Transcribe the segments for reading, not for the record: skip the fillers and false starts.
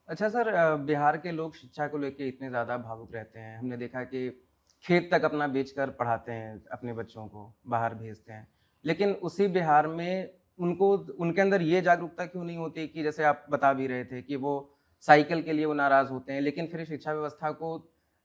अच्छा सर, बिहार के लोग शिक्षा को लेके इतने ज़्यादा भावुक रहते हैं। हमने देखा कि खेत तक अपना बेचकर पढ़ाते हैं, अपने बच्चों को बाहर भेजते हैं। लेकिन उसी बिहार में उनको उनके अंदर ये जागरूकता क्यों नहीं होती कि जैसे आप बता भी रहे थे कि वो साइकिल के लिए वो नाराज़ होते हैं, लेकिन फिर शिक्षा व्यवस्था को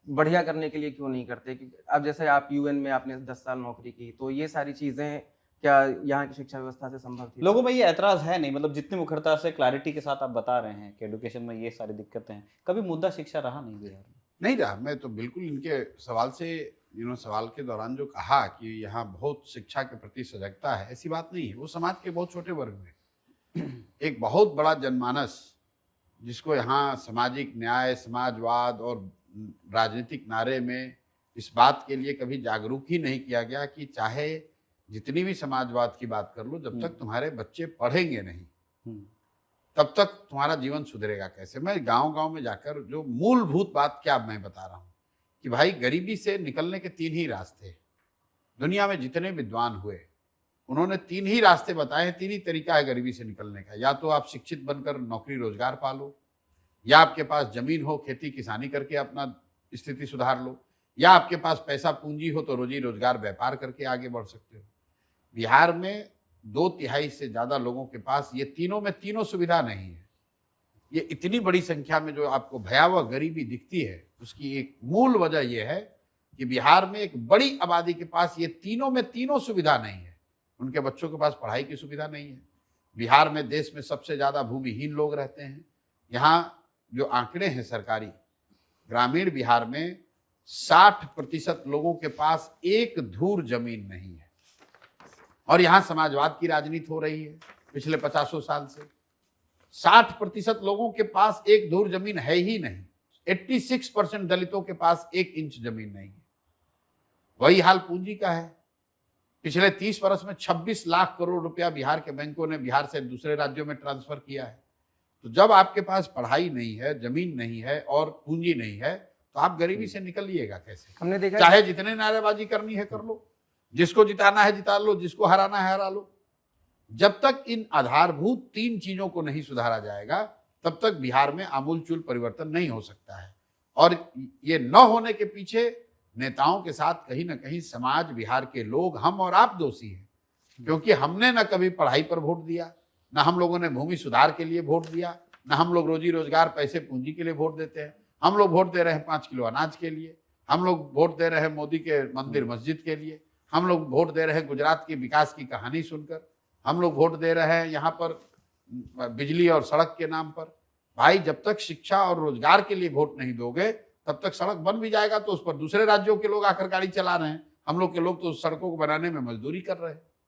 बढ़िया करने के लिए क्यों नहीं करते? कि अब जैसे आप यूएन में आपने 10 साल नौकरी की, तो ये सारी चीज़ें क्या यहाँ की शिक्षा व्यवस्था से संभव थी लोगों तब? में ये ऐतराज़ है नहीं, मतलब जितनी मुखरता से क्लैरिटी के साथ आप बता रहे हैं कि एजुकेशन में ये सारी दिक्कतें हैं, कभी मुद्दा शिक्षा रहा नहीं बिहार में। नहीं रहा। मैं तो बिल्कुल इनके सवाल से सवाल के दौरान जो कहा कि यहाँ बहुत शिक्षा के प्रति सजगता है, ऐसी बात नहीं है। वो समाज के बहुत छोटे वर्ग में एक बहुत बड़ा जनमानस, जिसको यहाँ सामाजिक न्याय, समाजवाद और राजनीतिक नारे में इस बात के लिए कभी जागरूक ही नहीं किया गया कि चाहे जितनी भी समाजवाद की बात कर लो, जब तक तुम्हारे बच्चे पढ़ेंगे नहीं, हुँ, तब तक तुम्हारा जीवन सुधरेगा कैसे। मैं गांव-गांव में जाकर जो मूलभूत बात क्या मैं बता रहा हूँ कि भाई गरीबी से निकलने के 3 ही रास्ते हैं। दुनिया में जितने विद्वान हुए, उन्होंने 3 ही रास्ते बताए हैं, 3 ही तरीका है गरीबी से निकलने का। या तो आप शिक्षित बनकर नौकरी रोजगार पालो, या आपके पास जमीन हो, खेती किसानी करके अपना स्थिति सुधार लो, या आपके पास पैसा पूंजी हो तो रोजी रोजगार व्यापार करके आगे बढ़ सकते हो। बिहार में 2/3 से ज़्यादा लोगों के पास ये तीनों में तीनों सुविधा नहीं है। ये इतनी बड़ी संख्या में जो आपको भयावह गरीबी दिखती है, उसकी एक मूल वजह यह है कि बिहार में एक बड़ी आबादी के पास ये तीनों में तीनों सुविधा नहीं है। उनके बच्चों के पास पढ़ाई की सुविधा नहीं है। बिहार में देश में सबसे ज़्यादा भूमिहीन लोग रहते हैं। यहाँ जो आंकड़े हैं सरकारी, ग्रामीण बिहार में 60% लोगों के पास एक धूर जमीन नहीं है। और यहाँ समाजवाद की राजनीति हो रही है पिछले 50 साल से। 60% लोगों के पास एक धूर जमीन है ही नहीं। 86% दलितों के पास 1 इंच जमीन नहीं है। वही हाल पूंजी का है। पिछले 30 वर्ष में 26 लाख करोड़ रुपया बिहार के बैंकों ने बिहार से दूसरे राज्यों में ट्रांसफर किया है। तो जब आपके पास पढ़ाई नहीं है, जमीन नहीं है और पूंजी नहीं है, तो आप गरीबी से निकलिएगा कैसे? हमने देखा चाहे जितने नारेबाजी करनी है कर लो, जिसको जिताना है जिता लो, जिसको हराना है हरा लो। जब तक इन आधारभूत 3 चीजों को नहीं सुधारा जाएगा, तब तक बिहार में आमूलचूल परिवर्तन नहीं हो सकता है। और ये न होने के पीछे नेताओं के साथ कहीं ना कहीं समाज, बिहार के लोग, हम और आप दोषी हैं। क्योंकि हमने न कभी पढ़ाई पर वोट दिया, न हम लोगों ने भूमि सुधार के लिए वोट दिया, न हम लोग रोजी रोजगार, पैसे पूंजी के लिए वोट देते हैं। हम लोग वोट दे रहे हैं 5 किलो अनाज के लिए, हम लोग वोट दे रहे हैं मोदी के मंदिर मस्जिद के लिए, हम लोग वोट दे रहे हैं गुजरात की विकास की कहानी सुनकर, हम लोग वोट दे रहे हैं यहाँ पर बिजली और सड़क के नाम पर। भाई जब तक शिक्षा और रोजगार के लिए वोट नहीं दोगे, तब तक सड़क बन भी जाएगा तो उस पर दूसरे राज्यों के लोग आकर गाड़ी चला रहे हैं। हम लोग के लोग तो उस सड़कों को बनाने में मजदूरी कर रहे हैं।